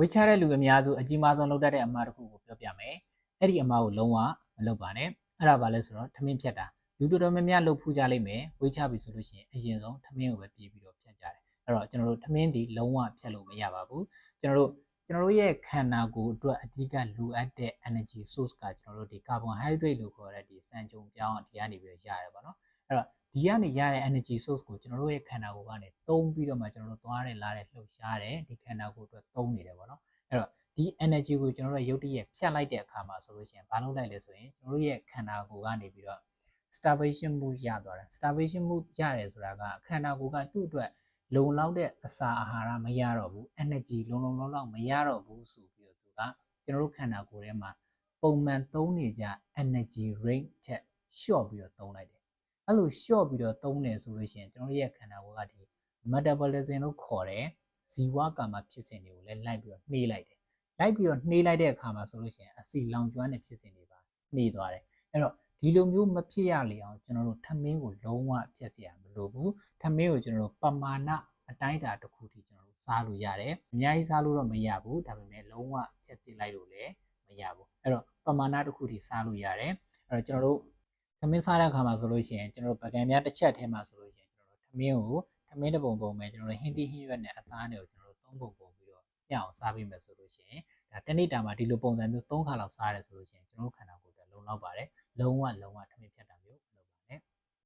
ဝေချတဲ့လူအများစုအကြီးမားဆုံးလုပ်တတ်တဲ့အမှားတစ်ခုကိုပြောပြမယ်။အဲ့ဒီအမှားကိုလုံးဝမလုပ်ပါနဲ့။အဲ့ဒါဘာလဲဆိုတော့ထမင်းဖြတ်တာလူတော်တော်များများလုပ်ဖူးကြလိမ့်မယ်။ဝေချပြီဆိုလို့ရှိရင်အရင်ဆုံးထမင်းကိုပဲပြေးပြီးတော့ဖြတ်ကြတယ်။အဲ့တော့ကျွန်တော်တို့ထမင်းဒီလုံးဝဖြတ်လို့မရပါဘူး။ကျွန်တော်တို့ရဲ့ခန္ဓာကိုယ်အတွက်အဓိကလိုအပ်တဲ့ energy source ကကျွန်တော်တို့ဒီ carbohydrate လို့ခေါ်တဲ့ဒီစံကြုံပြောင်းဒီကနေပြီးတော့ရတယ်ပေါ့နော်။အဲ့တော့ဒီကနေရတဲ့ energy source ကိုကျွန်တော်တို့ရဲ့ခန္ဓာကိုယ်ကနေသုံးပြီးတော့မှကျွန်တော်တို့သွားတယ်လာတယ်လှုပ်ရှားတယ်ဒီခန္ဓာကိုယ်အတွက်သုံးနေတယ်ပေါ့နော်အဲ့တော့ဒီ energy ကိုကျွန်တော်တို့ရုပ်တရက်ဖြတ်လိုက်တဲ့အခါမှာဆိုလို့ရှိရင်ဘာလုပ်လိုက်လဲဆိုရင်ကျွန်တော်တို့ရဲ့ခန္ဓာကိုယ်ကနေပြီးတော့ starvation mood ရသွားတယ် starvation mood ရတယ်ဆိုတာကခန္ဓာကိုယ်ကသူ့အတွက်လုံလောက်တဲ့အစာအာဟာရမရတော့ဘူး energy လုံလောက်မရတော့ဘူးဆိုပြီးတော့သူကကျွန်တော်တို့ခန္ဓာကိုယ်ထဲမှာပုံမှန်သုံးနေကြ energy rate ထက်လျှော့ပြီးတော့သုံးလိုက်တယ်အဲ့လိုလျှော့ပြီးတော့သုံးတယ်ဆိုလို့ရှိရင်ကျွန်တော်ရဲ့ခန္ဓာကိုယ်ကဒီ metabolism လို့ခေါ်တဲ့ဇီဝကာမဖြစ်စဉ်တွေကိုလည်းလိုက်ပြီးတော့နှေးလိုက်တယ်လိုက်ပြီးတော့နှေးလိုက်တဲ့အခါမှာဆိုလို့ရှိရင်အစီလောင်ကျွမ်းတဲ့ဖြစ်စဉ်တွေပါနှေးသွားတယ်အဲ့တော့ဒီလိုမျိုးမဖြစ်ရလေအောင်ကျွန်တော်တို့ထမင်းကိုလုံးဝဖြတ်เสียမလိုဘူးထမင်းကိုကျွန်တော်တို့ပမာဏအတိုင်းအတာတစ်ခုထိကျွန်တော်တို့စားလို့ရတယ်အများကြီးစားလို့တော့မရဘူးဒါပေမဲ့လုံးဝဖြတ်ပစ်လိုက်လို့လည်းမရဘူးအဲ့တော့ပမာဏတစ်ခုထိစားလို့ရတယ်အဲ့တော့ကျွန်တော်တို့ထမင်းစားတဲ့အခါမှာဆိုလို့ရှိရင်ကျွန်တော်တို့ပကံများတစ်ချက်ထဲမှာဆိုလို့ရှိရင်ကျွန်တော်တို့ထမင်းတစ်ပုံပုံပဲကျွန်တော်တို့ဟင်းသီးဟင်းရွက်နဲ့အသားတွေကိုကျွန်တော်တို့သုံးပုံပုံပြီးတော့ညအောင်စားပေးမယ်ဆိုလို့ရှိရင်ဒါတစ်နေ့တာမှာဒီလိုပုံစံမျိုး3ခါလောက်စားရတယ်ဆိုလို့ရှိရင်ကျွန်တော်တို့ခန္ဓာကိုယ်အတွက်လုံလောက်ပါတယ်လုံးဝထမင်းဖြတ်